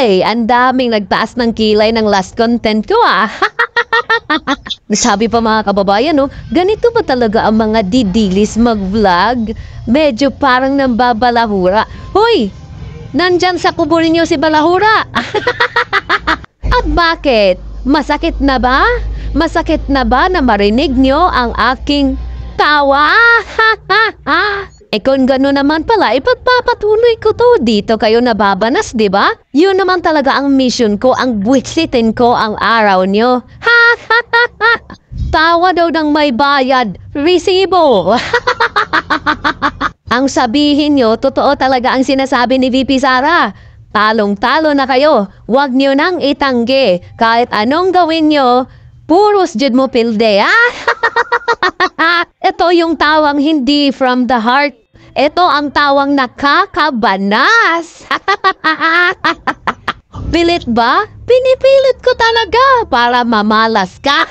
Hoy, ang daming nagtaas ng kilay ng last content ko ah. Sabi pa mga kababayan, no, ganito ba talaga ang mga didilis mag-vlog? Medyo parang nambabalahura. Hoy, nandyan sa kubo ninyo si Balahura. At bakit? Masakit na ba? Masakit na ba na marinig nyo ang aking tawa? Kung gano'n naman pala, ipagpapatuloy ko to. Dito kayo nababanas, di ba? Yun naman talaga ang mission ko, ang buwisitin ko ang araw nyo. Tawa daw ng may bayad. Resibo. Ang sabihin nyo, totoo talaga ang sinasabi ni VP Sara. Talong-talo na kayo. Huwag nyo nang itanggi. Kahit anong gawin nyo, puros jud mo pilde, Ito yung tawang hindi from the heart. Ito ang tawang nakakabanas. Pilit ba? Pinipilit ko talaga para mamalas ka.